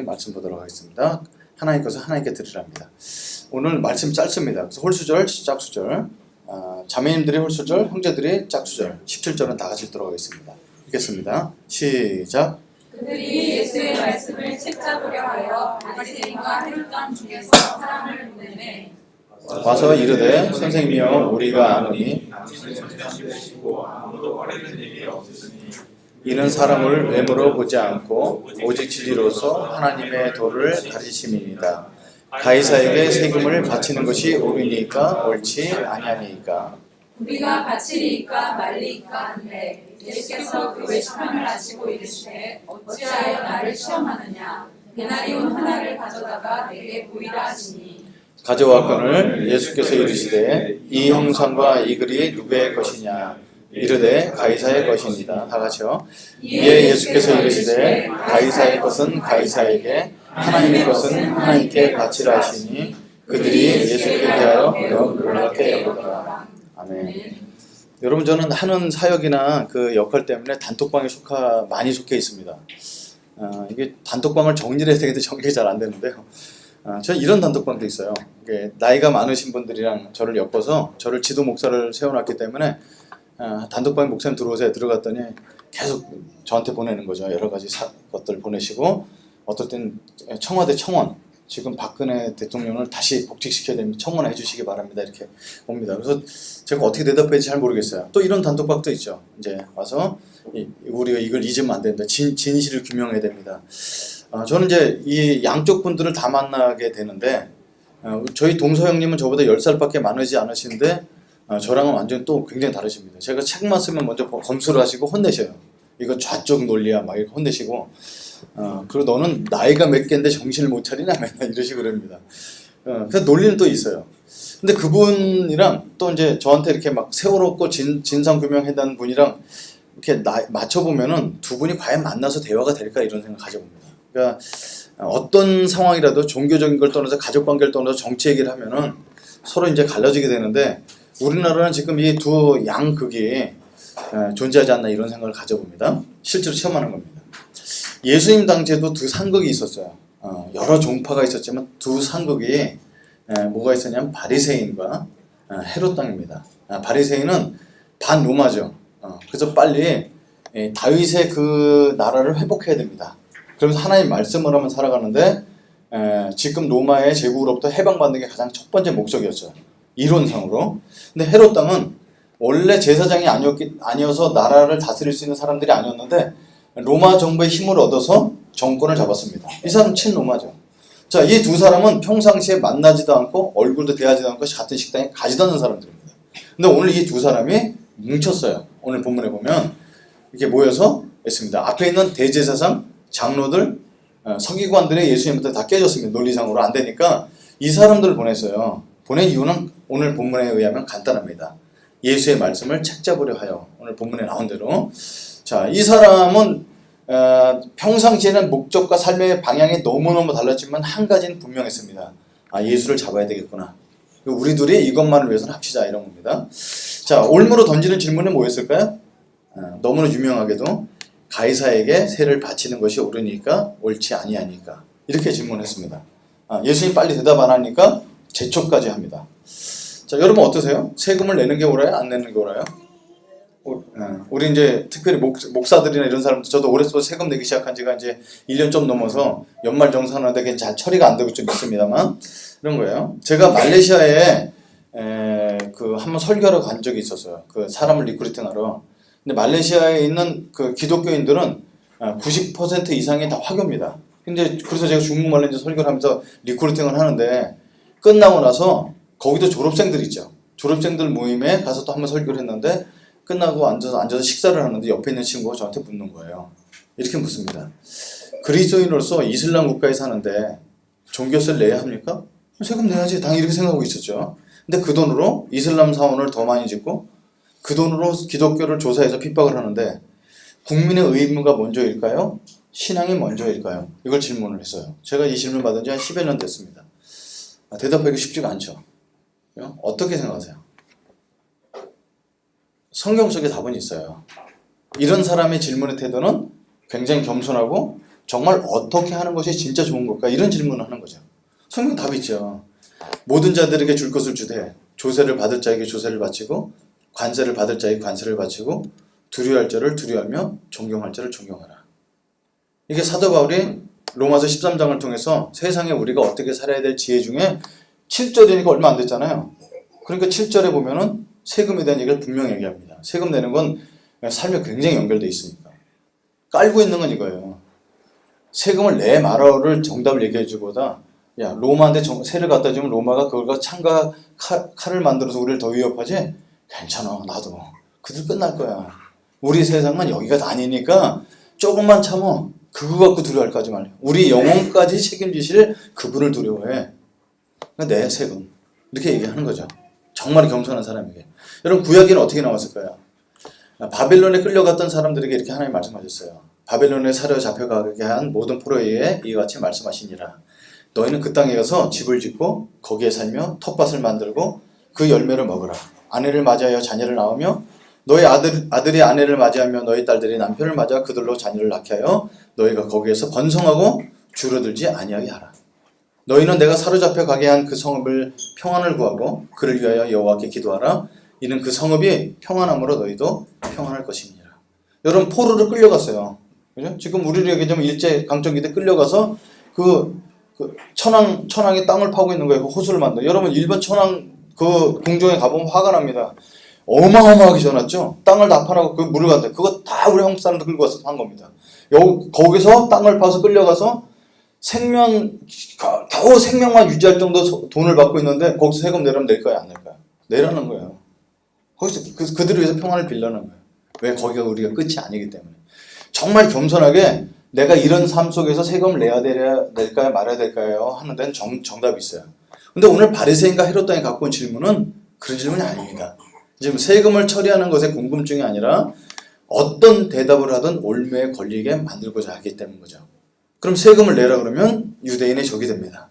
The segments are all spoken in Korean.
말씀 보도록 하겠습니다. 하나님 것을 하나님께 드리랍니다. 오늘 말씀 짧습니다. 그래서 홀수절, 짝수절, 자매님들이 홀수절, 형제들이 짝수절, 17절은 다 같이 들어가겠습니다. 읽겠습니다. 시작. 그들이 예수의 말씀을 책잡으려 하여 바리새인과 헤롯 땅 중에서 사람을 보내매 와서 이르되 선생님이여 우리가 아노니 이는 사람을 외모로 보지 않고 오직 진리로서 하나님의 도를 가리심이니이다. 가이사에게 세금을 바치는 것이 옳으니까 옳지 아니하니까. 우리가 바치리이까 말리이까 한데 예수께서 그의 시험을 아시고 이르시되 어찌하여 나를 시험하느냐 데나리온 하나를 가져다가 내게 보이라 하시니 가져왔거늘 예수께서 이르시되 이 형상과 이 글이 누구의 것이냐 이르되 가이사의 것입니다. 다 같이요. 이에 예수께서 이르시되 가이사의 것은 가이사에게 하나님의 것은 하나님께 바치라 하시니 그들이 예수께 대하여 놀랍게 여기더라. 아멘. 여러분 저는 하는 사역이나 그 역할 때문에 단톡방에 많이 속해 있습니다. 이게 단톡방을 정리를 해야 되는데 정리가 잘 안 되는데요. 저는 이런 단톡방도 있어요. 나이가 많으신 분들이랑 저를 엮어서 저를 지도 목사를 세워놨기 때문에 단톡방에 목사님 들어오세요. 들어갔더니 계속 저한테 보내는 거죠. 여러 가지 것들 보내시고 어떨 땐 청와대 청원 지금 박근혜 대통령을 다시 복직시켜야 됩니다. 청원해 주시기 바랍니다. 이렇게 옵니다. 그래서 제가 어떻게 대답해야 될지 잘 모르겠어요. 또 이런 단톡방도 있죠. 이제 와서 우리가 이걸 잊으면 안 된다. 진실을 규명해야 됩니다. 저는 이제 이 양쪽 분들을 다 만나게 되는데 저희 동서 형님은 저보다 10살밖에 많으지 않으신데 저랑은 완전 또 굉장히 다르십니다. 제가 책만 쓰면 먼저 검수를 하시고 혼내셔요. 이거 좌쪽 논리야 막 이렇게 혼내시고 그리고 너는 나이가 몇 개인데 정신을 못 차리냐 맨날 이러시고 그럽니다. 그래서 논리는 또 있어요. 근데 그분이랑 또 이제 저한테 이렇게 막 세워놓고 진상규명해다는 분이랑 이렇게 맞춰보면은 두 분이 과연 만나서 대화가 될까 이런 생각 가져봅니다. 그러니까 어떤 상황이라도 종교적인 걸 떠나서 가족관계를 떠나서 정치 얘기를 하면은 서로 이제 갈라지게 되는데 우리나라는 지금 이 두 양극이 존재하지 않나 이런 생각을 가져봅니다. 실제로 체험하는 겁니다. 예수님 당시에도 두 상극이 있었어요. 여러 종파가 있었지만 두 상극이 뭐가 있었냐면 바리새인과 헤롯 땅입니다. 바리새인은 반로마죠. 그래서 빨리 다윗의 그 나라를 회복해야 됩니다. 그러면서 하나님 말씀을 하면 살아가는데 지금 로마의 제국으로부터 해방받는 게 가장 첫 번째 목적이었죠. 이론상으로. 근데 헤롯 땅은 원래 제사장이 아니어서 나라를 다스릴 수 있는 사람들이 아니었는데 로마 정부의 힘을 얻어서 정권을 잡았습니다. 이 사람은 친로마죠. 자, 이 두 사람은 평상시에 만나지도 않고 얼굴도 대하지도 않고 같은 식당에 가지도 않는 사람들입니다. 근데 오늘 이 두 사람이 뭉쳤어요. 오늘 본문에 보면 이렇게 모여서 있습니다. 앞에 있는 대제사장, 장로들, 서기관들의 예수님부터 다 깨졌습니다. 논리상으로 안 되니까 이 사람들을 보냈어요. 보낸 이유는 오늘 본문에 의하면 간단합니다. 예수의 말씀을 책잡으려 하여 오늘 본문에 나온 대로 자, 이 사람은 평상시에는 목적과 삶의 방향이 너무너무 달랐지만 한 가지는 분명했습니다. 예수를 잡아야 되겠구나. 우리 둘이 이것만을 위해서는 합치자 이런 겁니다. 자, 올무로 던지는 질문은 뭐였을까요? 너무나 유명하게도 가이사에게 세를 바치는 것이 옳으니까 옳지 아니하니까 이렇게 질문했습니다. 예수님이 빨리 대답 안 하니까 재촉까지 합니다. 자, 여러분 어떠세요? 세금을 내는 게 옳아요? 안 내는 게 옳아요? 우리 이제 특별히 목사들이나 이런 사람들 저도 올해부터 세금 내기 시작한 지가 이제 1년 좀 넘어서 연말 정산하는데 그게 잘 처리가 안 되고 좀 있습니다만 이런 거예요. 제가 말레이시아에 한번 설교하러 간 적이 있었어요. 그 사람을 리크루팅하러. 근데 말레이시아에 있는 그 기독교인들은 90% 이상이 다 화교입니다. 근데 그래서 제가 중국말로 이제 설교를 하면서 리크루팅을 하는데 끝나고 나서 거기도 졸업생들 있죠. 졸업생들 모임에 가서 또 한번 설교를 했는데 끝나고 앉아서 식사를 하는데 옆에 있는 친구가 저한테 묻는 거예요. 이렇게 묻습니다. 그리스도인으로서 이슬람 국가에 사는데 종교세를 내야 합니까? 세금 내야지. 당연히 이렇게 생각하고 있었죠. 근데 그 돈으로 이슬람 사원을 더 많이 짓고 그 돈으로 기독교를 조사해서 핍박을 하는데 국민의 의무가 먼저일까요? 신앙이 먼저일까요? 이걸 질문을 했어요. 제가 이 질문 받은 지 한 10여 년 됐습니다. 대답하기 쉽지가 않죠. 어떻게 생각하세요? 성경 속에 답은 있어요. 이런 사람의 질문의 태도는 굉장히 겸손하고 정말 어떻게 하는 것이 진짜 좋은 걸까? 이런 질문을 하는 거죠. 성경 답이 있죠. 모든 자들에게 줄 것을 주되 조세를 받을 자에게 조세를 바치고 관세를 받을 자에게 관세를 바치고 두려워할 자를 두려워하며 존경할 자를 존경하라. 이게 사도 바울이 로마서 13장을 통해서 세상에 우리가 어떻게 살아야 될 지혜 중에 7절이니까 얼마 안 됐잖아요. 그러니까 7절에 보면은 세금에 대한 얘기를 분명히 얘기합니다. 세금 내는 건 삶에 굉장히 연결되어 있으니까. 깔고 있는 건 이거예요. 세금을 내 말아를 정답을 얘기해 주보다 야 로마한테 세를 갖다 주면 로마가 그걸 창과 칼을 만들어서 우리를 더 위협하지? 괜찮아 나도. 그들 끝날 거야. 우리 세상은 여기가 아니니까 조금만 참어. 그거 갖고 두려워할까지 말이야. 우리 영혼까지 책임지실 그분을 두려워해. 내 세금. 이렇게 얘기하는 거죠. 정말 겸손한 사람에게. 여러분 구약에는 어떻게 나왔을까요? 바벨론에 끌려갔던 사람들에게 이렇게 하나님 말씀하셨어요. 바벨론에 사로잡혀가게 한 모든 포로에게 이와 같이 말씀하시니라. 너희는 그 땅에 가서 집을 짓고 거기에 살며 텃밭을 만들고 그 열매를 먹으라. 아내를 맞이하여 자녀를 낳으며 너희 아들이 아내를 맞이하며 너희 딸들이 남편을 맞아 그들로 자녀를 낳게 하여 너희가 거기에서 번성하고 줄어들지 아니하게 하라. 너희는 내가 사로잡혀 가게 한 그 성읍을 평안을 구하고 그를 위하여 여호와께 기도하라. 이는 그 성읍이 평안함으로 너희도 평안할 것이니라. 여러분 포로를 끌려갔어요. 그죠? 지금 우리를 얘기하자면 일제 강점기 때 끌려가서 그 천황의 땅을 파고 있는 거예요. 그 호수를 만들어. 여러분 일본 천황 그 궁정에 가보면 화가 납니다. 어마어마하게 지어놨죠. 땅을 다 파라고 그 물을 갖다 그거 다 우리 한국 사람들 끌고 와서 한 겁니다. 거기서 땅을 파서 끌려가서 겨우 생명만 유지할 정도 돈을 받고 있는데 거기서 세금 내라면 낼까요? 안 낼까요? 내라는 거예요. 거기서 그들을 위해서 평안을 빌려는 거예요. 왜? 거기가 우리가 끝이 아니기 때문에. 정말 겸손하게 내가 이런 삶 속에서 세금을 내야 될까요? 말아야 될까요? 하는 데는 정답이 있어요. 근데 오늘 바리새인과 헤롯 당이 갖고 온 질문은 그런 질문이 아닙니다. 지금 세금을 처리하는 것에 궁금증이 아니라 어떤 대답을 하든 올무에 걸리게 만들고자 하기 때문인 거죠. 그럼 세금을 내라 그러면 유대인의 적이 됩니다.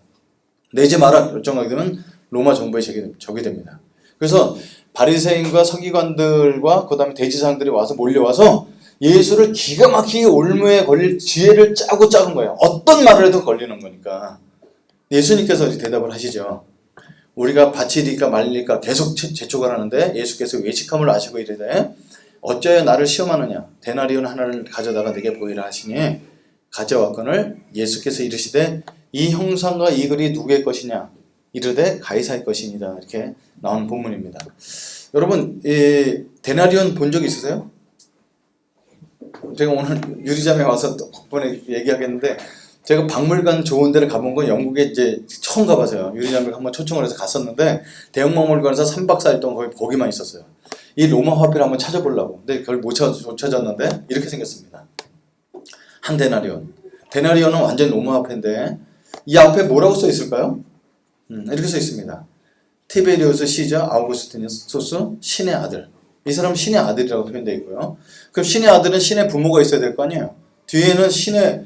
내지 마라 결정하게 되면 로마 정부의 적이 됩니다. 그래서 바리새인과 서기관들과 그 다음에 대지사장들이 와서 몰려와서 예수를 기가 막히게 올무에 걸릴 지혜를 짜고 작은 거예요. 어떤 말을 해도 걸리는 거니까. 예수님께서 대답을 하시죠. 우리가 바치리까 말릴까 계속 재촉을 하는데 예수께서 외식함을 아시고 이르되 어찌하여 나를 시험하느냐. 데나리온 하나를 가져다가 내게 보이라 하시니 가져왔거늘 예수께서 이르시되 이 형상과 이 글이 누구의 것이냐. 이르되 가이사의 것이니라. 이렇게 나오는 본문입니다. 여러분 이 데나리온 본 적 있으세요? 제가 오늘 유리잠에 와서 덕분에 얘기하겠는데 제가 박물관 좋은 데를 가본 건 영국에 이제 처음 가봐서요. 유리잠에 한번 초청을 해서 갔었는데 대형박물관에서 3박 4일 동안 거기만 있었어요. 이 로마 화폐를 한번 찾아보려고. 근데 그걸 못 찾았는데 이렇게 생겼습니다. 한 데나리온. 데나리온은 완전 로마 화폐인데 이 앞에 뭐라고 써 있을까요? 이렇게 써 있습니다. 티베리우스 시저 아우구스티누스 신의 아들. 이 사람은 신의 아들이라고 표현되어 있고요. 그럼 신의 아들은 신의 부모가 있어야 될 거 아니에요. 뒤에는 신의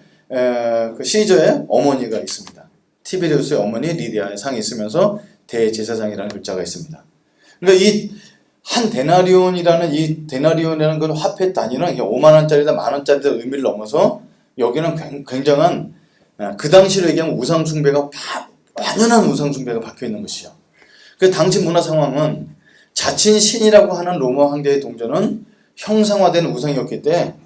그 시저의 어머니가 있습니다. 티베리우스의 어머니 리디아의 상이 있으면서 대제사장이라는 글자가 있습니다. 그러니까 이 한 데나리온이라는 그 화폐 단위는 5만 원짜리다 만 원짜리다 의미를 넘어서 여기는 굉장한 그 당시로 얘기하면 우상 숭배가 완연한 우상 숭배가 박혀 있는 것이죠. 그 당시 문화 상황은 자칭 신이라고 하는 로마 황제의 동전은 형상화된 우상이었기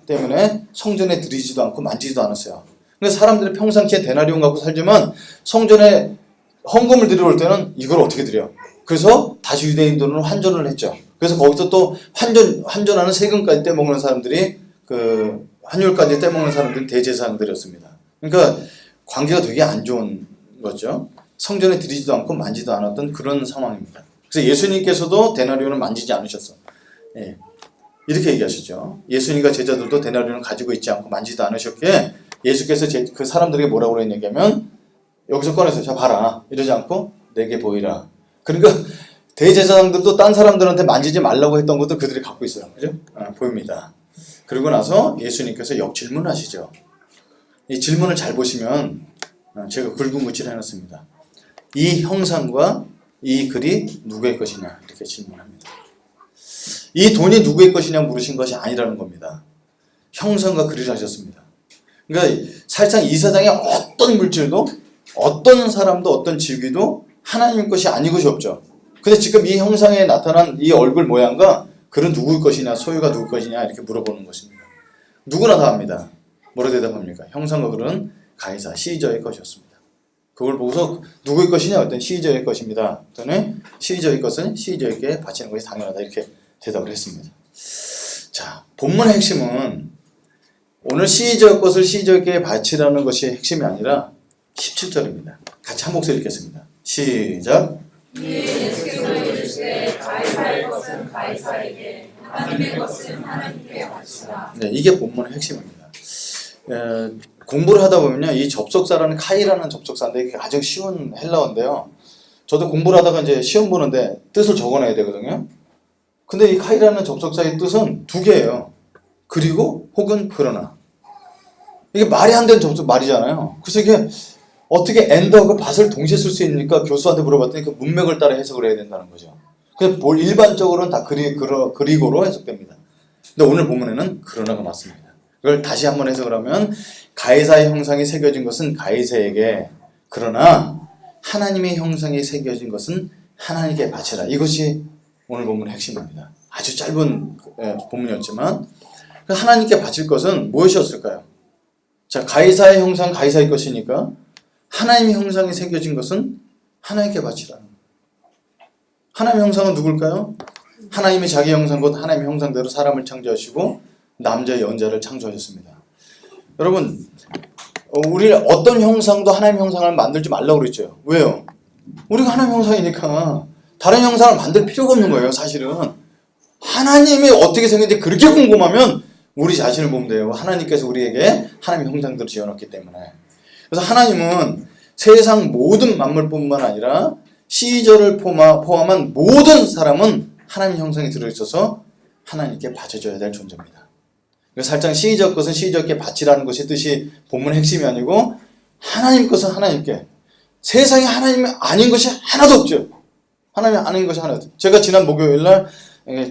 때문에 성전에 들이지도 않고 만지지도 않았어요. 그래서 사람들이 평상시에 데나리온 갖고 살지만 성전에 헌금을 드려올 때는 이걸 어떻게 드려? 그래서 다시 유대인 돈으로 환전을 했죠. 그래서 거기서 또 환전하는 세금까지 떼먹는 사람들이 그 환율까지 떼먹는 사람들이 대제사장들이었습니다. 그러니까 관계가 되게 안 좋은 거죠. 성전에 들이지도 않고 만지도 않았던 그런 상황입니다. 그래서 예수님께서도 데나리온을 만지지 않으셨어. 예. 이렇게 얘기하시죠. 예수님과 제자들도 데나리온을 가지고 있지 않고 만지도 않으셨기에 예수께서 그 사람들에게 뭐라고 그랬냐면 여기서 꺼내서 자 봐라 이러지 않고 내게 보이라. 그러니까 대제사장들도 딴 사람들한테 만지지 말라고 했던 것도 그들이 갖고 있어요. 그죠? 보입니다. 그리고 나서 예수님께서 역질문을 하시죠. 이 질문을 잘 보시면 제가 굵은 글씨를 해놨습니다. 이 형상과 이 글이 누구의 것이냐 이렇게 질문합니다. 이 돈이 누구의 것이냐 물으신 것이 아니라는 겁니다. 형상과 글이라 하셨습니다. 그러니까 사실상 이 세상에 어떤 물질도 어떤 사람도 어떤 직위도 하나님 것이 아닌 것이 없죠. 근데 지금 이 형상에 나타난 이 얼굴 모양과 글은 누구의 것이냐, 소유가 누구의 것이냐 이렇게 물어보는 것입니다. 누구나 다 압니다. 뭐라 대답합니까? 형상과 글은 가이사, 시저의 것이었습니다. 그걸 보고서 누구의 것이냐? 어떤 시저의 것입니다. 또는 시저의 것은 시저에게 바치는 것이 당연하다 이렇게 대답을 했습니다. 자, 본문의 핵심은 오늘 시저의 것을 시저에게 바치라는 것이 핵심이 아니라 17절입니다. 같이 한 목소리 읽겠습니다. 시작. 이에 예수께서 이르시되 가이사의 것은 가이사에게 하나님의 것은 하나님께 바치라. 네, 이게 본문의 핵심입니다. 공부를 하다 보면요, 이 접속사라는 카이라는 접속사인데 이게 아주 쉬운 헬라어인데요. 저도 공부를 하다가 이제 시험 보는데 뜻을 적어놔야 되거든요. 근데 이 카이라는 접속사의 뜻은 두 개예요. 그리고 혹은 그러나. 이게 말이 안 되는 접속 말이잖아요. 그래서 이게 어떻게 엔더하고 밭을 동시에 쓸 수 있으니까 교수한테 물어봤더니 그 문맥을 따라 해석을 해야 된다는 거죠. 그래서 일반적으로는 다 그리고로 해석됩니다. 근데 오늘 본문에는 그러나가 맞습니다. 이걸 다시 한번 해석을 하면 가이사의 형상이 새겨진 것은 가이사에게, 그러나 하나님의 형상이 새겨진 것은 하나님께 바치라. 이것이 오늘 본문의 핵심입니다. 아주 짧은 본문이었지만 하나님께 바칠 것은 무엇이었을까요? 자, 가이사의 형상 가이사의 것이니까 하나님의 형상이 새겨진 것은 하나님께 바치라는 거예요. 하나님의 형상은 누굴까요? 하나님이 자기 형상 곧 하나님의 형상대로 사람을 창조하시고 남자 여자를 창조하셨습니다. 여러분, 우리 어떤 형상도 하나님의 형상을 만들지 말라고 그랬죠. 왜요? 우리가 하나님의 형상이니까 다른 형상을 만들 필요가 없는 거예요. 사실은 하나님이 어떻게 생겼는지 그렇게 궁금하면 우리 자신을 보면 돼요. 하나님께서 우리에게 하나님의 형상대로 지어놨기 때문에. 그래서 하나님은 세상 모든 만물뿐만 아니라 시저를 포함한 모든 사람은 하나님의 형상이 들어있어서 하나님께 바쳐줘야 될 존재입니다. 살짝 시저 것은 시저께 바치라는 것이 뜻이 본문의 핵심이 아니고 하나님 것은 하나님께, 세상에 하나님이 아닌 것이 하나도 없죠. 하나님이 아닌 것이 하나도 없죠. 제가 지난 목요일날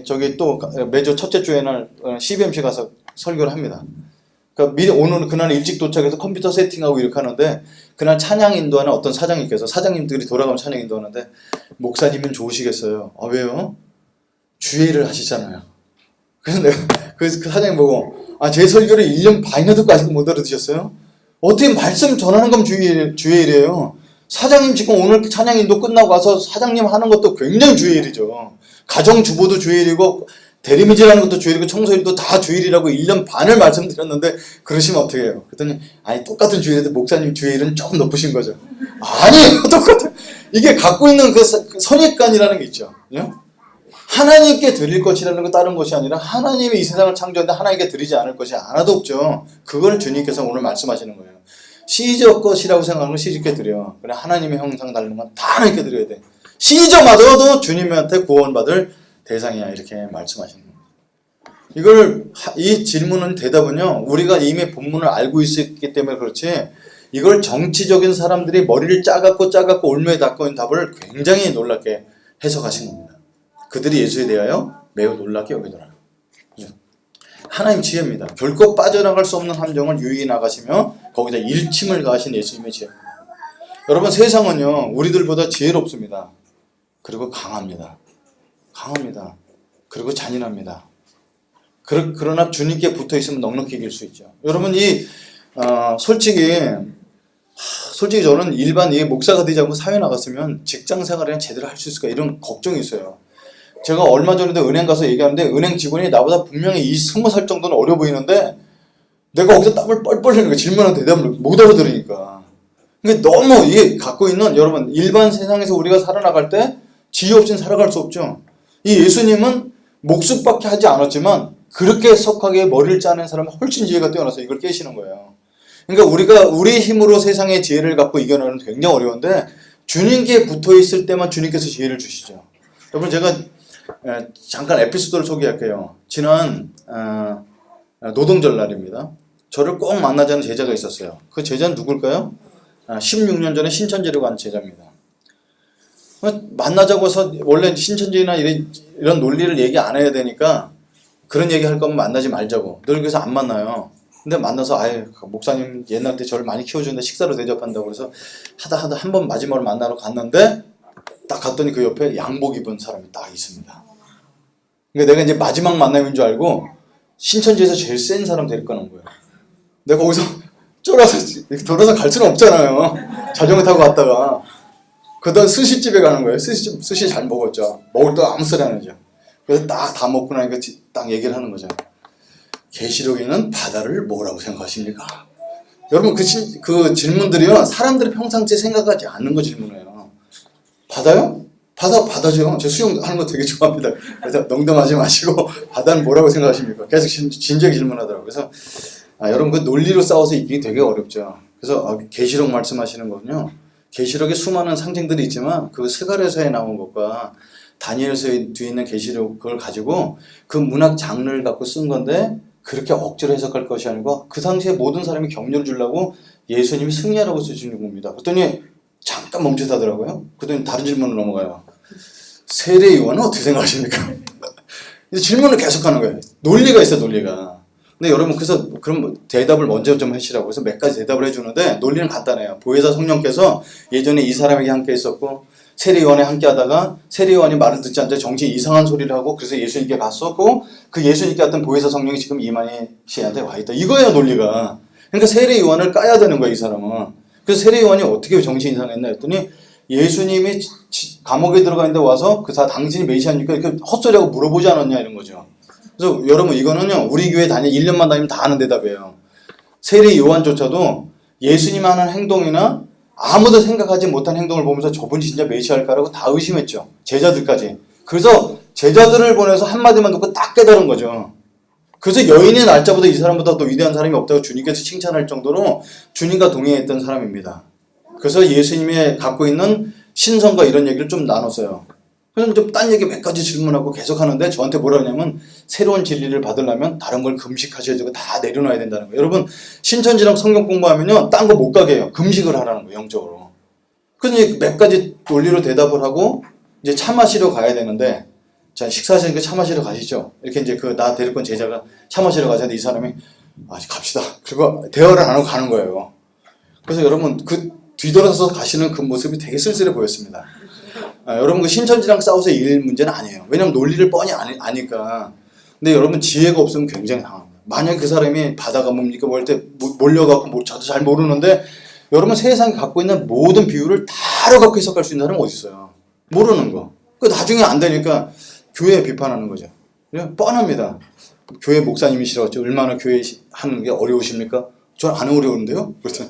저기 또 매주 첫째 주의 날 CBMC 가서 설교를 합니다. 그러니까 미리 오늘 그날 일찍 도착해서 컴퓨터 세팅하고 이렇게 하는데 그날 찬양 인도하는 어떤 사장님께서, 사장님들이 돌아가면 찬양 인도하는데 목사님은 좋으시겠어요. 아, 왜요? 주일을 하시잖아요. 그래서 내가 그 사장님 보고 제 설교를 1년 반이나 듣고 아직 못 알아듣셨어요? 어떻게 말씀 전하는 건 주일이에요. 사장님 지금 오늘 찬양 인도 끝나고 와서 사장님 하는 것도 굉장히 주일이죠. 가정주부도 주일이고 대리미질하는 것도 주일이고 청소일도 다 주일이라고 1년 반을 말씀드렸는데 그러시면 어떻게 해요? 그랬더니 똑같은 주일인데 목사님 주일은 조금 높으신 거죠. 아니에요. 똑같아요. 이게 갖고 있는 그 선입관이라는 게 있죠. 하나님께 드릴 것이라는 건 다른 것이 아니라 하나님이 이 세상을 창조했는데 하나님께 드리지 않을 것이 하나도 없죠. 그걸 주님께서 오늘 말씀하시는 거예요. 시저 것이라고 생각하는 건 시저께 드려. 그래, 하나님의 형상 다른 건 다 하나님께 드려야 돼. 시저마저도 주님한테 구원받을 대상이야, 이렇게 말씀하시는 거예요. 이 질문은 대답은요, 우리가 이미 본문을 알고 있었기 때문에 그렇지, 이걸 정치적인 사람들이 머리를 짜갖고 올무에 닫고 있는 답을 굉장히 놀랍게 해석하신 겁니다. 그들이 예수에 대하여 매우 놀랍게 여기더라. 하나님 지혜입니다. 결코 빠져나갈 수 없는 함정을 유의해 나가시며 거기다 일침을 가하신 예수님의 지혜입니다. 여러분, 세상은요 우리들보다 지혜롭습니다. 그리고 강합니다. 그리고 잔인합니다. 그러나 주님께 붙어있으면 넉넉히 이길 수 있죠. 여러분, 솔직히 저는 일반 목사가 되지 않고 사회 나갔으면 직장 생활을 제대로 할 수 있을까 이런 걱정이 있어요. 제가 얼마 전에도 은행 가서 얘기하는데 은행 직원이 나보다 분명히 20살 정도는 어려 보이는데 내가 거기서 땀을 뻘뻘 흘리는 거예요. 질문하는 대답을 못 알아들으니까. 그러니까 너무 이게 갖고 있는, 여러분, 일반 세상에서 우리가 살아나갈 때 지혜 없이는 살아갈 수 없죠. 이 예수님은 목숨밖에 하지 않았지만 그렇게 석하게 머리를 짜는 사람은 훨씬 지혜가 뛰어나서 이걸 깨시는 거예요. 그러니까 우리가 우리 힘으로 세상의 지혜를 갖고 이겨내는 굉장히 어려운데 주님께 붙어있을 때만 주님께서 지혜를 주시죠. 여러분, 제가 잠깐 에피소드를 소개할게요. 지난 노동절 날입니다. 저를 꼭 만나자는 제자가 있었어요. 그 제자는 누굴까요? 16년 전에 신천지로 간 제자입니다. 만나자고 해서 원래 신천지나 이런 논리를 얘기 안 해야 되니까 그런 얘기 할 거면 만나지 말자고 늘 그래서 안 만나요. 근데 만나서 목사님 옛날 때 저를 많이 키워주는데 식사로 대접한다고 그래서 하다 한 번 마지막으로 만나러 갔는데 딱 갔더니 그 옆에 양복 입은 사람이 딱 있습니다. 그러니까 내가 이제 마지막 만남인 줄 알고 신천지에서 제일 센 사람 데리고 가는 거예요. 내가 거기서 쫄아서 돌아서 갈 수는 없잖아요. 자전거 타고 갔다가 그다음 스시집에 가는 거예요. 스시 잘 먹었죠. 먹을 때 아무 소리 안 하죠. 그래서 딱 다 먹고 나니까 딱 얘기를 하는 거죠. 계시록에는 바다를 뭐라고 생각하십니까? 여러분 그 질문들이요 사람들이 평상시에 생각하지 않는 거 질문이에요. 바다요? 바다죠. 저 수영하는 거 되게 좋아합니다. 그래서 농담하지 마시고 바다는 뭐라고 생각하십니까? 계속 진지하게 질문하더라고요. 그래서 여러분 그 논리로 싸워서 이기기 되게 어렵죠. 그래서 계시록 말씀하시는 거군요. 계시록에 수많은 상징들이 있지만 그 스가랴서에 나온 것과 다니엘서에 뒤에 있는 계시록 그걸 가지고 그 문학 장르를 갖고 쓴 건데 그렇게 억지로 해석할 것이 아니고 그 당시에 모든 사람이 격려를 주려고 예수님이 승리하라고 쓰시는 겁니다. 그랬더니 잠깐 멈칫하더라고요. 그랬더니 다른 질문으로 넘어가요. 세례 요한은 어떻게 생각하십니까? 질문을 계속하는 거예요. 논리가 있어 논리가. 근데 여러분 그래서 그럼 대답을 먼저 좀 하시라고 해서 몇 가지 대답을 해주는데 논리는 간단해요. 보혜사 성령께서 예전에 이 사람에게 함께 있었고 세례 요한에 함께 하다가 세례 요한이 말을 듣지 않자 정치 이상한 소리를 하고 그래서 예수님께 갔었고 그 예수님께 갔던 보혜사 성령이 지금 이만희 씨한테 와 있다. 이거예요 논리가. 그러니까 세례 요한을 까야 되는 거야 이 사람은. 그래서 세례 요한이 어떻게 정치 이상했나 했더니 예수님이 감옥에 들어가 있는데 와서 당신이 메시아니까 이렇게 헛소리하고 물어보지 않았냐 이런 거죠. 그래서 여러분 이거는요 우리 교회 1년만 다니면 다 아는 대답이에요. 세례 요한조차도 예수님 하는 행동이나 아무도 생각하지 못한 행동을 보면서 저분이 진짜 메시아일까라고 다 의심했죠. 제자들까지. 그래서 제자들을 보내서 한마디만 듣고 딱 깨달은 거죠. 그래서 여인의 날짜보다 이 사람보다 더 위대한 사람이 없다고 주님께서 칭찬할 정도로 주님과 동행했던 사람입니다. 그래서 예수님이 갖고 있는 신성과 이런 얘기를 좀 나눴어요. 그래서 좀 딴 얘기 몇 가지 질문하고 계속 하는데 저한테 뭐라 하냐면 새로운 진리를 받으려면 다른 걸 금식하셔야 되고 다 내려놔야 된다는 거예요. 여러분 신천지랑 성경 공부하면요 딴 거 못 가게 해요. 금식을 하라는 거예요. 영적으로. 그래서 이제 몇 가지 논리로 대답을 하고 이제 차 마시러 가야 되는데 자 식사하시니까 차 마시러 가시죠. 이렇게 이제 나 데리고 온 제자가 차 마시러 가자는데 이 사람이 갑시다. 그리고 대화를 안 하고 가는 거예요. 그래서 여러분 그 뒤돌아서 가시는 그 모습이 되게 쓸쓸해 보였습니다. 여러분 그 신천지랑 싸워서 이길 문제는 아니에요. 왜냐면 논리를 뻔히 아니까. 근데 여러분 지혜가 없으면 굉장히 당합니다. 만약 그 사람이 바다가 뭡니까 뭘 때 몰려갖고 저도 잘 모르는데 여러분 세상에 갖고 있는 모든 비유를 다로 갖고 해석할 수 있는 사람은 어디 있어요? 모르는 거. 그 나중에 안 되니까 교회 비판하는 거죠. 그냥 뻔합니다. 교회 목사님이시라고 얼마나 교회 하는 게 어려우십니까? 전 안 어려운데요? 그래서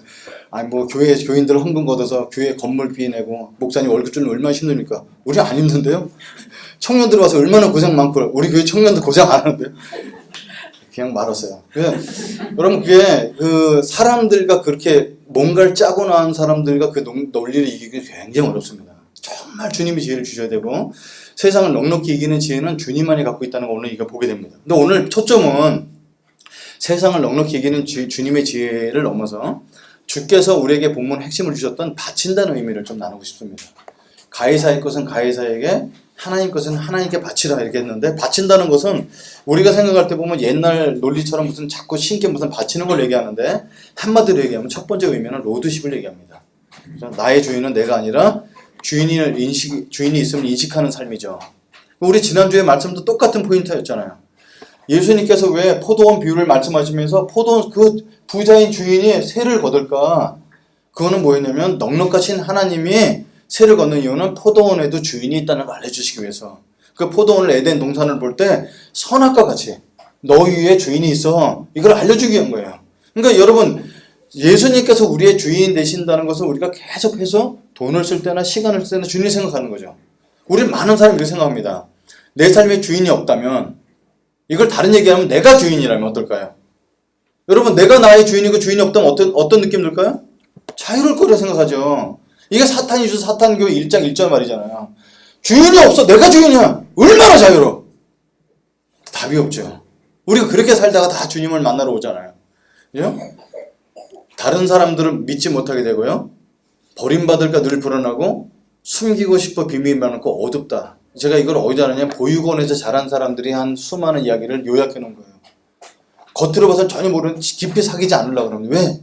교회 교인들 헌금 걷어서 교회 건물비 내고 목사님 월급 주는 얼마나 힘듭니까? 우리 안 힘든데요? 청년들 와서 얼마나 고생 많고 우리 교회 청년들 고생 안 하는데요? 그냥 말았어요. 그래서 여러분 그게 그 사람들과 그렇게 뭔가를 짜고 나온 사람들과 그 논리를 이기기 굉장히 어렵습니다. 정말 주님이 지혜를 주셔야 되고 세상을 넉넉히 이기는 지혜는 주님만이 갖고 있다는 걸 오늘 이거 보게 됩니다. 근데 오늘 초점은 세상을 넉넉히 이기는 주님의 지혜를 넘어서 주께서 우리에게 본문 핵심을 주셨던 바친다는 의미를 좀 나누고 싶습니다. 가이사의 것은 가이사에게 하나님 것은 하나님께 바치라 이렇게 했는데 바친다는 것은 우리가 생각할 때 보면 옛날 논리처럼 무슨 자꾸 신께 무슨 바치는 걸 얘기하는데 한마디로 얘기하면 첫 번째 의미는 로드십을 얘기합니다. 나의 주인은 내가 아니라 주인이 있으면 인식하는 삶이죠. 우리 지난주에 말씀도 똑같은 포인트였잖아요. 예수님께서 왜 포도원 비유를 말씀하시면서 포도원 그 부자인 주인이 세를 거둘까? 그거는 뭐였냐면 넉넉하신 하나님이 세를 걷는 이유는 포도원에도 주인이 있다는 걸 알려주시기 위해서. 그 포도원을 에덴 동산을 볼 때 선악과 같이 너희 위에 주인이 있어 이걸 알려주기 위한 거예요. 그러니까 여러분 예수님께서 우리의 주인 되신다는 것을 우리가 계속해서 돈을 쓸 때나 시간을 쓸 때나 주인을 생각하는 거죠. 우리 많은 사람이 이렇게 생각합니다. 내 삶에 주인이 없다면 이걸 다른 얘기하면 내가 주인이라면 어떨까요? 여러분 내가 나의 주인이고 주인이 없다면 어떤 느낌 들까요? 자유로울 거라 생각하죠. 이게 사탄이죠. 사탄교 1장 1절 말이잖아요. 주인이 없어. 내가 주인이야. 얼마나 자유로워. 답이 없죠. 우리가 그렇게 살다가 다 주님을 만나러 오잖아요. 그죠? 다른 사람들을 믿지 못하게 되고요. 버림받을까 늘 불안하고 숨기고 싶어 비밀이 많고 어둡다. 제가 이걸 어디다 하느냐 보육원에서 자란 사람들이 한 수많은 이야기를 요약해 놓은 거예요. 겉으로 봐서는 전혀 모르는 깊이 사귀지 않으려고 그러는 왜?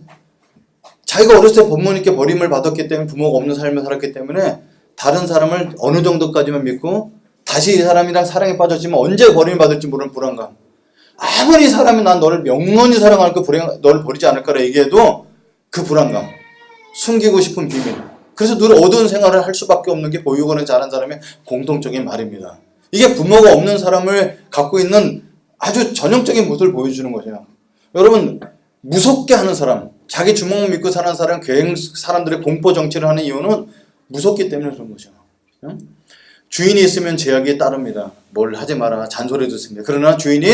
자기가 어렸을 때 부모님께 버림을 받았기 때문에 부모가 없는 삶을 살았기 때문에 다른 사람을 어느 정도까지만 믿고 다시 이 사람이랑 사랑에 빠졌지만 언제 버림을 받을지 모르는 불안감. 아무리 사람이 난 너를 영원히 사랑할 거 너를 버리지 않을 거라 얘기해도 그 불안감. 숨기고 싶은 비밀. 그래서 늘 어두운 생활을 할 수밖에 없는 게 보육원에 자란 사람의 공통적인 말입니다. 이게 부모가 없는 사람을 갖고 있는 아주 전형적인 모습을 보여주는 거죠. 여러분 무섭게 하는 사람, 자기 주먹 믿고 사는 사람, 사람들의 공포 정치를 하는 이유는 무섭기 때문에 그런 거죠. 주인이 있으면 제약이 따릅니다. 뭘 하지 마라 잔소리 듣습니다. 그러나 주인이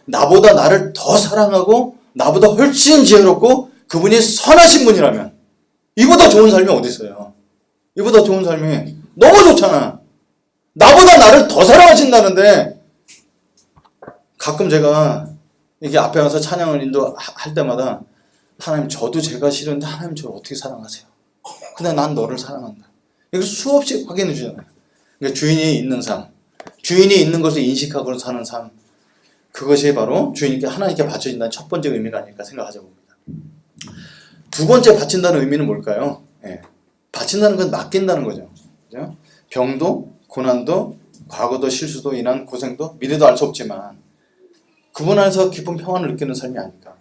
나보다 나를 더 사랑하고 나보다 훨씬 지혜롭고 그분이 선하신 분이라면 이보다 좋은 삶이 어디 있어요? 이보다 좋은 삶이 너무 좋잖아. 나보다 나를 더 사랑하신다는데 가끔 제가 이게 앞에 가서 찬양을 인도할 때마다 하나님 저도 제가 싫은데 하나님 저를 어떻게 사랑하세요? 근데 난 너를 사랑한다. 이걸 수없이 확인해 주잖아요. 그러니까 주인이 있는 삶, 주인이 있는 것을 인식하고 사는 삶, 그것이 바로 주인께 하나님께 바쳐진다는 첫 번째 의미가 아닐까 생각하자 봅니다. 두 번째 바친다는 의미는 뭘까요? 바친다는 건 맡긴다는 거죠. 그죠? 병도, 고난도, 과거도 실수도 인한 고생도 미래도 알 수 없지만 그분 안에서 깊은 평안을 느끼는 삶이 아닐까.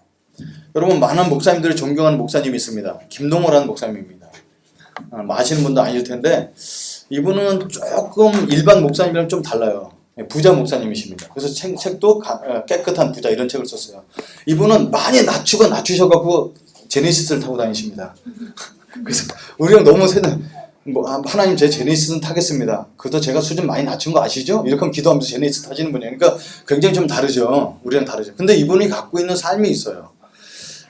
여러분 많은 목사님들을 존경하는 목사님이 있습니다. 김동호라는 목사님입니다. 아시는 분도 아닐 텐데 이분은 조금 일반 목사님이랑 좀 달라요. 부자 목사님이십니다. 그래서 책도 깨끗한 부자 이런 책을 썼어요. 이분은 많이 낮추셔갖고 제네시스를 타고 다니십니다. 그래서 우리랑 너무 하나님 제 제네시스는 타겠습니다. 그래도 제가 수준 많이 낮춘 거 아시죠? 이렇게 하면 기도하면서 제네시스 타시는 분이에요. 그러니까 굉장히 좀 다르죠. 우리랑 다르죠. 근데 이분이 갖고 있는 삶이 있어요.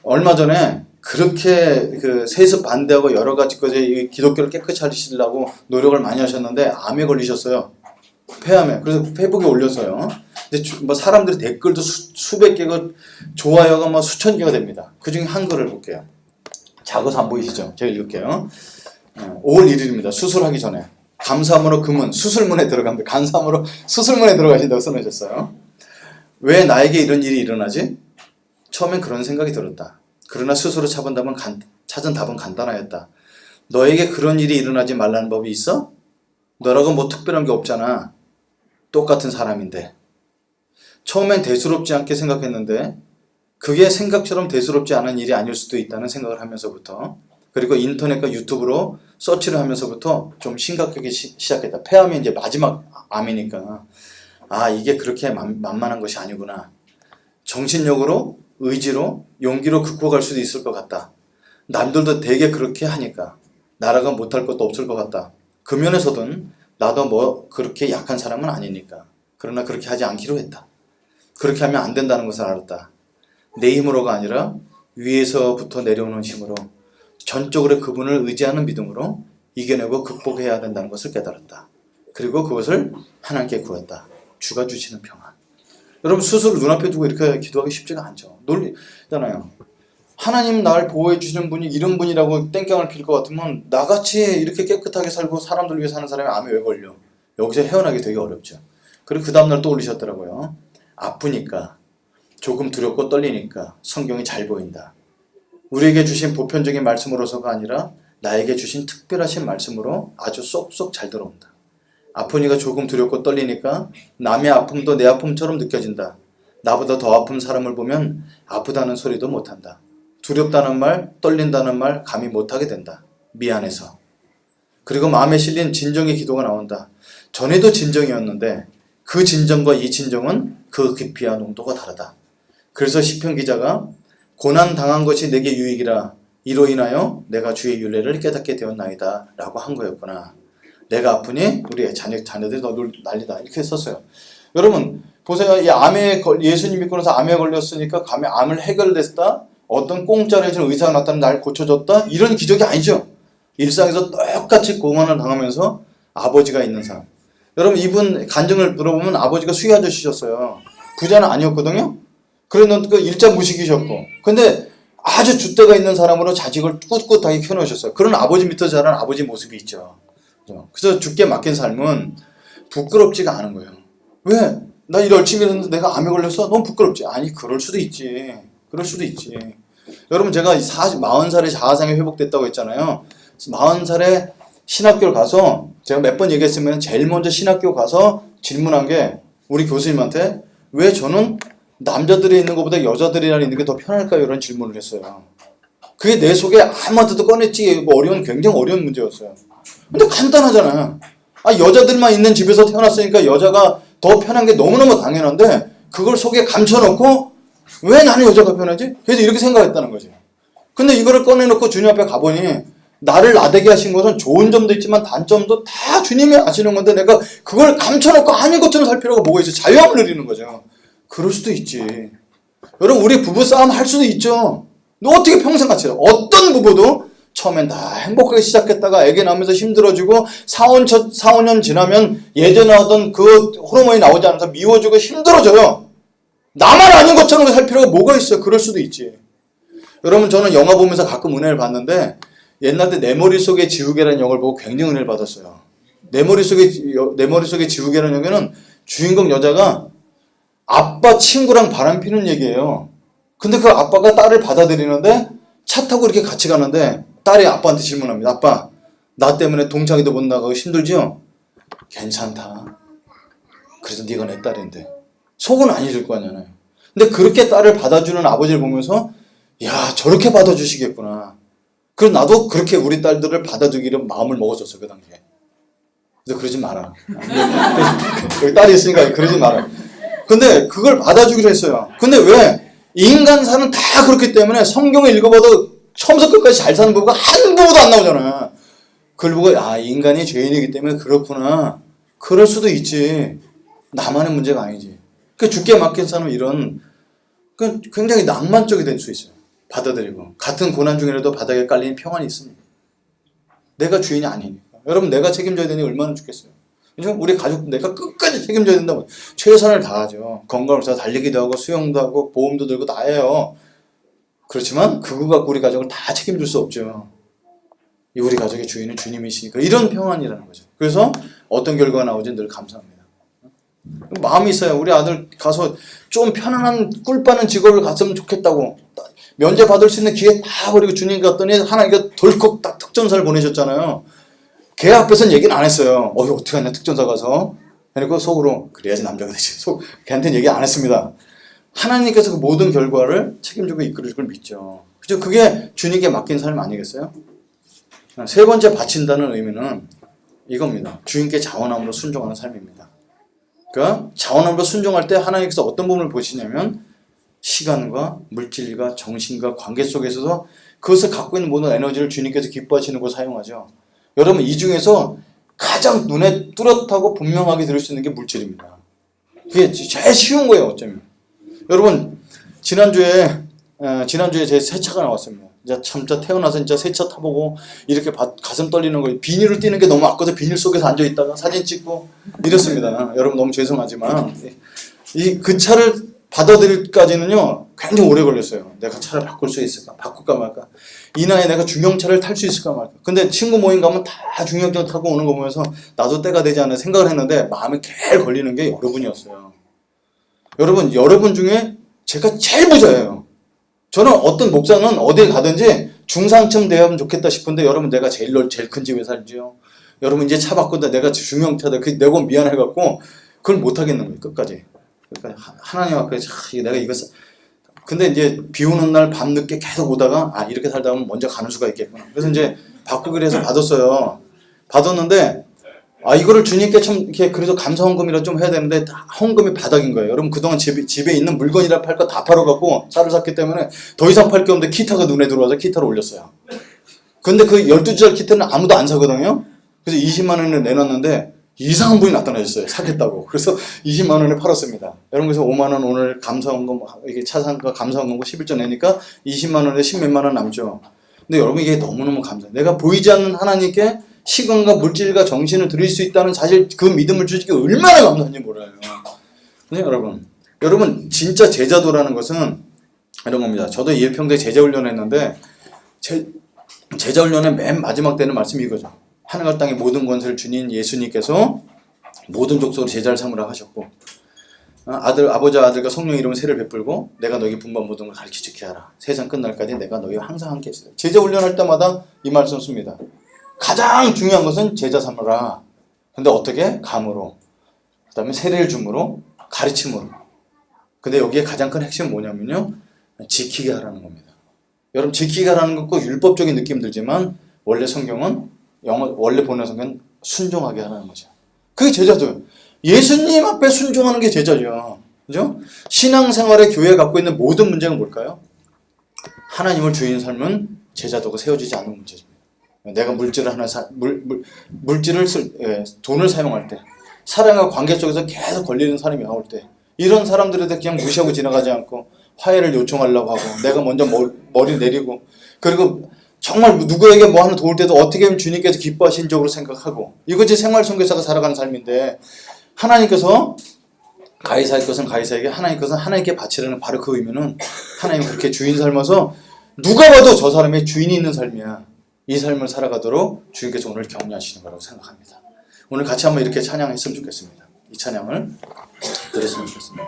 얼마 전에 그렇게 그 세습 반대하고 여러 가지 것에 기독교를 깨끗이 하시려고 노력을 많이 하셨는데 암에 걸리셨어요. 폐암에. 그래서 페이북에 올렸어요. 근데 뭐 사람들이 댓글도 수백 개고 좋아요가 뭐 수천 개가 됩니다. 그 중에 한 글을 볼게요. 작아서 안 보이시죠? 제가 읽을게요. 5월 1일입니다. 수술하기 전에 감사함으로 금은 수술문에 들어갑니다. 감사함으로 수술문에 들어가신다고 써놓으셨어요. 왜 나에게 이런 일이 일어나지? 처음엔 그런 생각이 들었다. 그러나 스스로 찾은 답은 간단하였다. 너에게 그런 일이 일어나지 말라는 법이 있어? 너라고 뭐 특별한 게 없잖아. 똑같은 사람인데. 처음엔 대수롭지 않게 생각했는데 그게 생각처럼 대수롭지 않은 일이 아닐 수도 있다는 생각을 하면서부터 그리고 인터넷과 유튜브로 서치를 하면서부터 좀 심각하게 시작했다. 폐암이 이제 마지막 암이니까 이게 그렇게 만만한 것이 아니구나. 정신력으로 의지로 용기로 극복할 수도 있을 것 같다. 남들도 되게 그렇게 하니까 나라가 못할 것도 없을 것 같다. 그 면에서든 나도 뭐 그렇게 약한 사람은 아니니까. 그러나 그렇게 하지 않기로 했다. 그렇게 하면 안 된다는 것을 알았다. 내 힘으로가 아니라 위에서부터 내려오는 힘으로 전적으로 그분을 의지하는 믿음으로 이겨내고 극복해야 된다는 것을 깨달았다. 그리고 그것을 하나님께 구했다. 주가 주시는 평안. 여러분 수술을 눈앞에 두고 이렇게 기도하기 쉽지가 않죠. 놀리잖아요. 하나님 날 보호해 주시는 분이 이런 분이라고 땡깡을 필 것 같으면 나같이 이렇게 깨끗하게 살고 사람들 위해 사는 사람이 암에 왜 걸려? 여기서 헤어나기 되게 어렵죠. 그리고 그 다음날 또 올리셨더라고요. 아프니까 조금 두렵고 떨리니까 성경이 잘 보인다. 우리에게 주신 보편적인 말씀으로서가 아니라 나에게 주신 특별하신 말씀으로 아주 쏙쏙 잘 들어온다. 아프니까 조금 두렵고 떨리니까 남의 아픔도 내 아픔처럼 느껴진다. 나보다 더 아픈 사람을 보면 아프다는 소리도 못한다. 두렵다는 말, 떨린다는 말 감히 못하게 된다. 미안해서. 그리고 마음에 실린 진정의 기도가 나온다. 전에도 진정이었는데 그 진정과 이 진정은 그 깊이와 농도가 다르다. 그래서 시편 기자가 고난 당한 것이 내게 유익이라 이로 인하여 내가 주의 윤례를 깨닫게 되었나이다 라고 한 거였구나. 내가 아프니 우리 자녀들이 더 난리다 이렇게 썼어요. 여러분 보세요. 이 암에 예수님 믿고 나서 암에 걸렸으니까 암을 해결됐다. 어떤 공짜로 해준 의사가 나타나면 날 고쳐줬다. 이런 기적이 아니죠. 일상에서 똑같이 고난을 당하면서 아버지가 있는 사람. 여러분 이분 간증을 들어보면 아버지가 수의 아저씨셨어요. 부자는 아니었거든요. 그랬는데 그 일자 무식이셨고 근데 아주 줏대가 있는 사람으로 자식을 꿋꿋하게 키워놓으셨어요. 그런 아버지 밑에서 자란 아버지 모습이 있죠. 그래서 주께 맡긴 삶은 부끄럽지가 않은 거예요. 왜? 나 일 열심히 했는데 내가 암에 걸렸어? 너무 부끄럽지? 아니, 그럴 수도 있지. 그럴 수도 있지. 여러분, 제가 40살에 자아상이 회복됐다고 했잖아요. 40살에 신학교를 가서 제가 몇 번 얘기했으면 제일 먼저 신학교 가서 질문한 게 우리 교수님한테 왜 저는 남자들이 있는 것보다 여자들이랑 있는 게 더 편할까요? 이런 질문을 했어요. 그게 내 속에 아무한테도 꺼냈지 굉장히 어려운 문제였어요. 근데 간단하잖아요. 여자들만 있는 집에서 태어났으니까 여자가 더 편한 게 너무너무 당연한데 그걸 속에 감춰놓고 왜 나는 여자가 편하지? 그래서 이렇게 생각했다는 거지. 근데 이거를 꺼내놓고 주님 앞에 가보니 나를 나대게 하신 것은 좋은 점도 있지만 단점도 다 주님이 아시는 건데 내가 그걸 감춰놓고 아닌 것처럼 살 필요가 뭐가 있어? 자유함을 누리는 거죠. 그럴 수도 있지. 여러분, 우리 부부싸움 할 수도 있죠. 너 어떻게 평생 같이 해? 어떤 부부도 처음엔 다 행복하게 시작했다가 애기 낳으면서 힘들어지고 4, 5년 지나면 예전에 하던 그 호르몬이 나오지 않아서 미워지고 힘들어져요. 나만 아닌 것처럼 살 필요가 뭐가 있어요? 그럴 수도 있지. 여러분, 저는 영화 보면서 가끔 은혜를 받는데 옛날 때 내 머릿속에 지우개라는 영화를 보고 굉장히 은혜를 받았어요. 내 머릿속에 지우개라는 영화는 주인공 여자가 아빠 친구랑 바람 피는 얘기예요. 근데 그 아빠가 딸을 받아들이는데 차 타고 이렇게 같이 가는데 딸이 아빠한테 질문합니다. 아빠, 나 때문에 동창회도 못 나가고 힘들지요? 괜찮다. 그래도 네가 내 딸인데. 속은 안 잊을 거 아니잖아요. 근데 그렇게 딸을 받아주는 아버지를 보면서 야, 저렇게 받아주시겠구나. 그래서 나도 그렇게 우리 딸들을 받아주기를 마음을 먹었었어, 그 당시에. 그래서 그러지 마라. 여기 딸이 있으니까 그러지 마라. 근데 그걸 받아주기로 했어요. 근데 왜? 인간사는 다 그렇기 때문에 성경을 읽어봐도 처음부터 끝까지 잘 사는 부부가 한 부부도 안 나오잖아요. 그걸 보고 인간이 죄인이기 때문에 그렇구나. 그럴 수도 있지. 나만의 문제가 아니지. 그 주께 맡긴 사람은 이런 굉장히 낭만적이 될 수 있어요. 받아들이고 같은 고난 중이라도 바닥에 깔리는 평안이 있습니다. 내가 주인이 아니니까. 여러분, 내가 책임져야 되니 얼마나 좋겠어요. 그죠? 우리 가족 내가 끝까지 책임져야 된다고 최선을 다하죠. 건강을 위해서 달리기도 하고 수영도 하고 보험도 들고 다 해요. 그렇지만 그거 갖고 우리 가족을 다 책임질 수 없죠. 우리 가족의 주인은 주님이시니까 이런 평안이라는 거죠. 그래서 어떤 결과가 나오지 늘 감사합니다. 마음이 있어요. 우리 아들 가서 좀 편안한 꿀 빠는 직업을 갔으면 좋겠다고 면제 받을 수 있는 기회 다 버리고 주님 갔더니 하나님께 덜컥 딱 특전사를 보내셨잖아요. 걔 앞에서는 얘기는 안 했어요. 어떻게 하냐 특전사 가서. 그리고 속으로 그래야지 남자가 되지. 걔한테는 얘기 안 했습니다. 하나님께서 그 모든 결과를 책임지고 이끌어줄 걸 믿죠. 그죠? 그게 주님께 맡긴 삶 아니겠어요? 세 번째 바친다는 의미는 이겁니다. 주님께 자원함으로 순종하는 삶입니다. 그러니까 자원함으로 순종할 때 하나님께서 어떤 부분을 보시냐면 시간과 물질과 정신과 관계 속에서도 그것을 갖고 있는 모든 에너지를 주님께서 기뻐하시는 곳 사용하죠. 여러분, 이 중에서 가장 눈에 뚜렷하고 분명하게 들을 수 있는 게 물질입니다. 그게 제일 쉬운 거예요, 어쩌면. 여러분, 지난주에 제 새 차가 나왔습니다. 진짜 태어나서 진짜 새 차 타보고 이렇게 가슴 떨리는 거예요. 비닐을 띄는 게 너무 아까워서 비닐 속에서 앉아있다가 사진 찍고 이랬습니다. 여러분, 너무 죄송하지만 그 차를 받아들일까지는요 굉장히 오래 걸렸어요. 내가 차를 바꿀 수 있을까? 바꿀까 말까? 이 나이에 내가 중형차를 탈 수 있을까 말까? 근데 친구 모임 가면 다 중형차 타고 오는 거 보면서 나도 때가 되지 않나 생각을 했는데 마음에 개 걸리는 게 여러분이었어요. 여러분 중에 제가 제일 부자예요. 저는 어떤 목사는 어딜 가든지 중상층 되면 좋겠다 싶은데 여러분, 내가 제일 큰 집에 살지요. 여러분, 이제 차 바꾼다. 내가 중형차다. 그 내가 미안해갖고 그걸 못 하겠는 거예요. 끝까지. 그러니까 하나님 앞에 내가 이거 근데 이제 비 오는 날 밤늦게 계속 오다가 이렇게 살다 보면 먼저 가는 수가 있겠구나. 그래서 이제 바꾸기로 해서 받았어요. 받았는데 이거를 주님께 참 이렇게 그래도 감사 헌금이라 좀 해야 되는데 헌금이 바닥인 거예요. 여러분, 그동안 집에 있는 물건이라 팔 거 다 팔아갖고 차를 샀기 때문에 더 이상 팔 게 없는데 기타가 눈에 들어와서 기타를 올렸어요. 근데 그 12절 기타는 아무도 안 사거든요. 그래서 20만 원을 내놨는데 이상한 분이 나타나셨어요. 사겠다고. 그래서 20만 원에 팔았습니다. 여러분, 그래서 5만 원 오늘 감사헌금, 이게 차상가 감사헌금고 11조 내니까 20만 원에 10몇만 원 남죠. 근데 여러분, 이게 너무너무 감사해요. 내가 보이지 않는 하나님께 시간과 물질과 정신을 드릴 수 있다는 사실 그 믿음을 주시기 얼마나 감사한지 몰라요. 네, 여러분 진짜 제자도라는 것은 이런 겁니다. 저도 예평대 제자훈련을 했는데 제자훈련의 맨 마지막 때는 말씀이 이거죠. 하늘과 땅의 모든 권세를 주신 예수님께서 모든 족속으로 제자를 삼으라 하셨고 아버지와 아들과 성령의 이름으로 세를 베풀고 내가 너에게 분반 모든 걸 가르쳐 지게 하라. 세상 끝날까지 내가 너희와 항상 함께 있으리라. 제자 훈련할 때마다 이 말씀 씁니다. 가장 중요한 것은 제자 삼으라. 근데 어떻게? 감으로, 그 다음에 세례를 줌으로, 가르침으로. 근데 여기에 가장 큰 핵심은 뭐냐면요, 지키게 하라는 겁니다. 여러분, 지키게 하라는 건 꼭 율법적인 느낌 들지만 원래 성경은, 원래 보는 성경은 순종하게 하라는 거죠. 그게 제자죠. 예수님 앞에 순종하는 게 제자죠. 그죠? 신앙생활에 교회가 갖고 있는 모든 문제는 뭘까요? 하나님을 주인 삶은 제자도가 세워지지 않는 문제입니다. 내가 물질을 하나 돈을 사용할 때, 사랑과 관계 쪽에서 계속 걸리는 사람이 나올 때, 이런 사람들에 대해 그냥 무시하고 지나가지 않고 화해를 요청하려고 하고, 내가 먼저 머리 내리고, 그리고 정말 누구에게 뭐 하나 도울 때도 어떻게 하면 주님께서 기뻐하신 쪽으로 생각하고, 이것이 생활 선교사가 살아가는 삶인데, 하나님께서 가이사의 것은 가이사에게, 하나님 것은 하나님께 바치라는 바로 그 의미는, 하나님 그렇게 주인 삶아서 누가 봐도 저 사람의 주인이 있는 삶이야. 이 삶을 살아가도록 주님께서 오늘 격려하시는 거라고 생각합니다. 오늘 같이 한번 이렇게 찬양했으면 좋겠습니다. 이 찬양을 들었으면 좋겠습니다.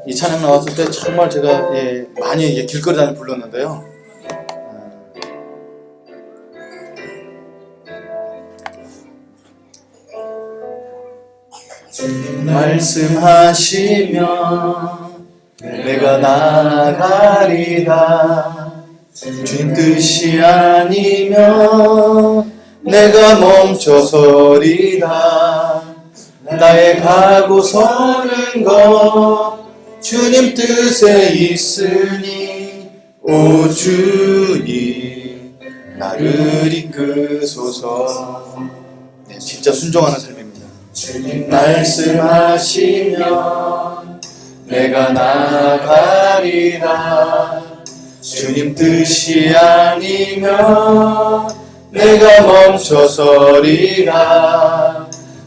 이 찬양 나왔을 때 정말 제가 많이 길거리 다니며 불렀는데요. 말씀하시면 내가 나아가리라. 주님 뜻이 아니면 내가 멈춰서리라. 나의 가고 서는 것 주님 뜻에 있으니 오 주님 나를 이끄소서. 네, 진짜 순종하는 삶입니다. 주님 말씀하시면 내가 나아가리라. 주님 뜻이 아니면 내가 멈춰서리라.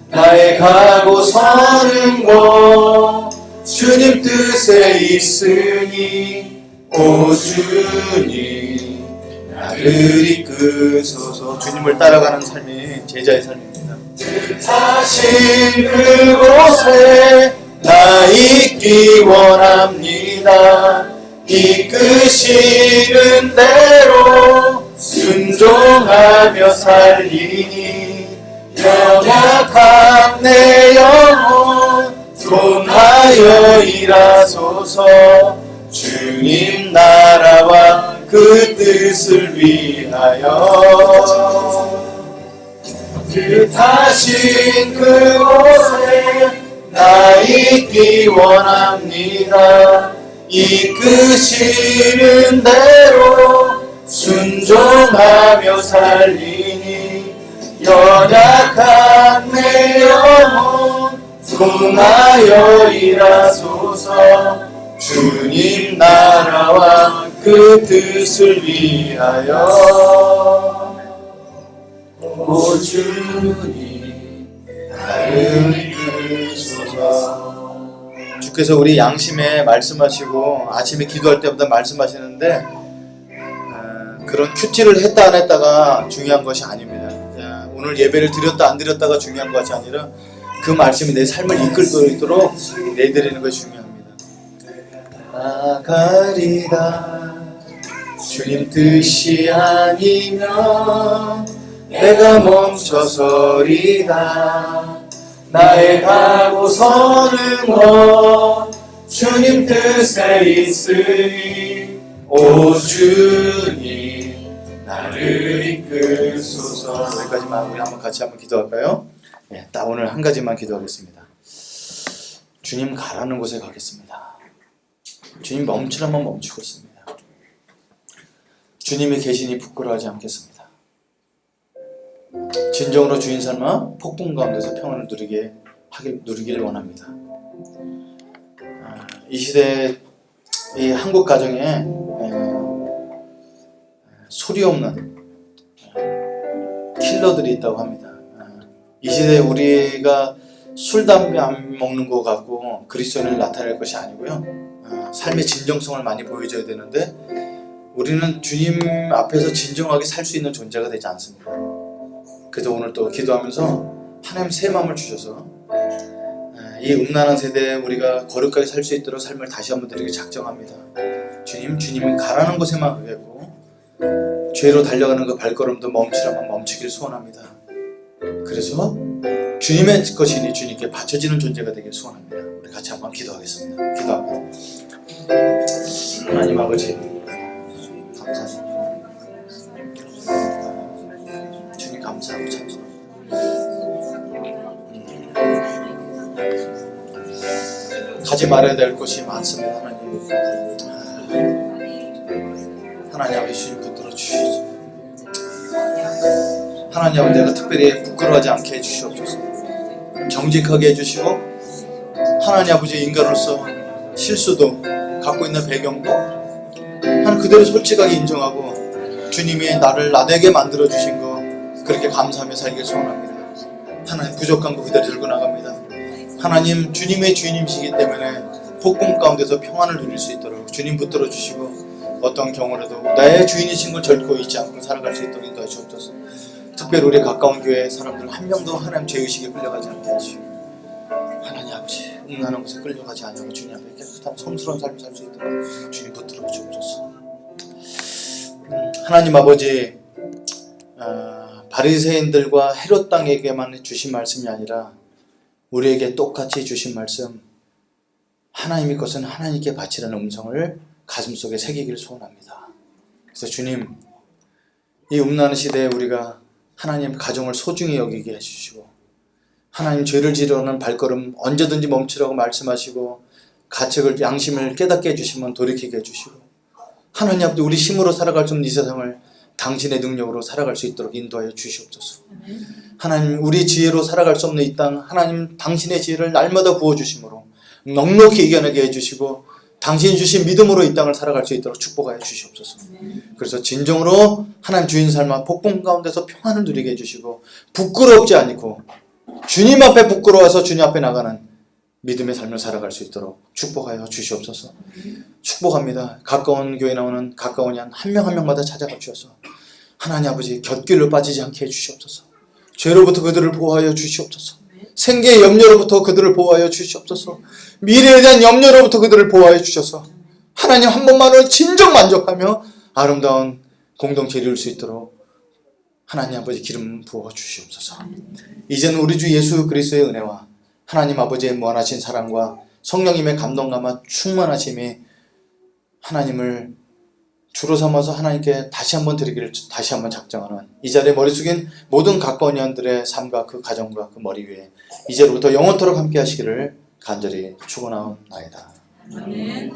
나의 가고 서는 것 주님 뜻에 있으니 오 주님 나를 이끄소서. 주님을 따라가는 삶이 제자의 삶입니다. 뜻하신 그곳에 나 있기 원합니다. 이끄시는 대로 순종하며 살리니 연약한 내 영혼 통하여 일하소서. 주님 나라와 그 뜻을 위하여 뜻하신 그곳에 나 있기 원합니다. 이끄시는 대로 순종하며 살리니 연약한 내 영혼 통하여 일하소서. 주님 나라와 그 뜻을 위하여 오 주님 나를 이끄소서. 주께서 우리 양심에 말씀하시고 아침에 기도할 때마다 말씀하시는데 그런 큐티를 했다 안 했다가 중요한 것이 아닙니다. 오늘 예배를 드렸다 안 드렸다가 중요한 것이 아니라 그 말씀이 내 삶을 이끌 수 있도록 내드리는 것이 중요합니다. 나가리다. 주님 뜻이 아니면 내가 멈춰서리다. 나의 가고 서는 것 주님 뜻에 있으니 오 주님 나를 이끌소서. 여기까지만 우리 같이 한번 기도할까요? 네, 딱 오늘 한 가지만 기도하겠습니다. 주님 가라는 곳에 가겠습니다. 주님 멈추라면 멈추겠습니다. 주님이 계시니 부끄러워하지 않겠습니다. 진정으로 주인 삶아 폭풍 가운데서 평안을 누리기를 원합니다. 이 시대 이 한국 가정에 소리 없는 킬러들이 있다고 합니다. 이 시대에 우리가 술, 담배 안 먹는 것 같고 그리스도인을 나타낼 것이 아니고요. 삶의 진정성을 많이 보여줘야 되는데 우리는 주님 앞에서 진정하게 살 수 있는 존재가 되지 않습니다. 그래서 오늘 또 기도하면서 하나님 새 마음을 주셔서 이 음란한 세대에 우리가 거룩하게 살 수 있도록 삶을 다시 한번 드리기 작정합니다. 주님이 가라는 곳에만 가겠고 죄로 달려가는 그 발걸음도 멈추라면 멈추길 소원합니다. 그래서 주님의 것이니 주님께 바쳐지는 존재가 되길 소원합니다. 우리 같이 한번 기도하겠습니다. 기도합니다. 하나님 아버지 감사합니다. 주님 감사하고 찬송합니다. 가지 말아야 될 것이 많습니다. 하나님 아버지 주님 붙들어 주시옵소서. 하나님 아버지 내가 특별히 부끄러워하지 않게 해주시옵소서. 정직하게 해주시고 하나님 아버지 인간으로서 실수도 갖고 있는 배경도 하나님 그대로 솔직하게 인정하고 주님이 나에게 만들어주신 거 그렇게 감사하며 살길 소원합니다. 하나님 부족한 거 그대로 들고 나갑니다. 하나님 주님의 주인이시기 때문에 복음 가운데서 평안을 누릴 수 있도록 주님 붙들어 주시고 어떤 경우라도 나의 주인이신 걸 절코 잊지 않고 살아갈 수 있도록 인도해 주옵소서. 특별히 우리 가까운 교회 사람들 한 명도 하나님 죄의식에 끌려가지 않게 하시고 하나님 아버지 음란한 곳에 끌려가지 않고 주님 앞에 깨끗한 성스러운 삶을 살 수 있도록 주님 붙들어 주옵소서. 하나님 아버지 바리새인들과 헤롯 땅에게만 주신 말씀이 아니라 우리에게 똑같이 주신 말씀 하나님의 것은 하나님께 바치라는 음성을 가슴속에 새기기를 소원합니다. 그래서 주님 이 음란한 시대에 우리가 하나님 가정을 소중히 여기게 해주시고 하나님 죄를 지르는 발걸음 언제든지 멈추라고 말씀하시고 가책을 양심을 깨닫게 해주시면 돌이키게 해주시고 하나님 앞에 우리 힘으로 살아갈 수 없는 이 세상을 당신의 능력으로 살아갈 수 있도록 인도하여 주시옵소서. 하나님 우리 지혜로 살아갈 수 없는 이 땅 하나님 당신의 지혜를 날마다 부어주심으로 넉넉히 이겨내게 해주시고 당신이 주신 믿음으로 이 땅을 살아갈 수 있도록 축복하여 주시옵소서. 그래서 진정으로 하나님 주인 삶과 복음 가운데서 평안을 누리게 해주시고 부끄럽지 않고 주님 앞에 부끄러워서 주님 앞에 나가는 믿음의 삶을 살아갈 수 있도록 축복하여 주시옵소서. 축복합니다. 가까운 교회 나오는 가까운 양 한 명 한 명마다 찾아가 주셔서 하나님 아버지 곁길로 빠지지 않게 해주시옵소서. 죄로부터 그들을 보호하여 주시옵소서. 생계의 염려로부터 그들을 보호하여 주시옵소서. 미래에 대한 염려로부터 그들을 보호하여 주셔서 하나님 한 번만으로 진정 만족하며 아름다운 공동체 이룰 수 있도록 하나님 아버지 기름 부어 주시옵소서. 이제는 우리 주 예수 그리스도의 은혜와 하나님 아버지의 무한하신 사랑과 성령님의 감동감과 충만하심이 하나님을 주로 삼아서 하나님께 다시 한번 드리기를 다시 한번 작정하는 이 자리에 머리 숙인 모든 가까운 연들의 삶과 그 가정과 그 머리 위에 이제로부터 영원토록 함께 하시기를 간절히 축원하옵나이다. 아멘.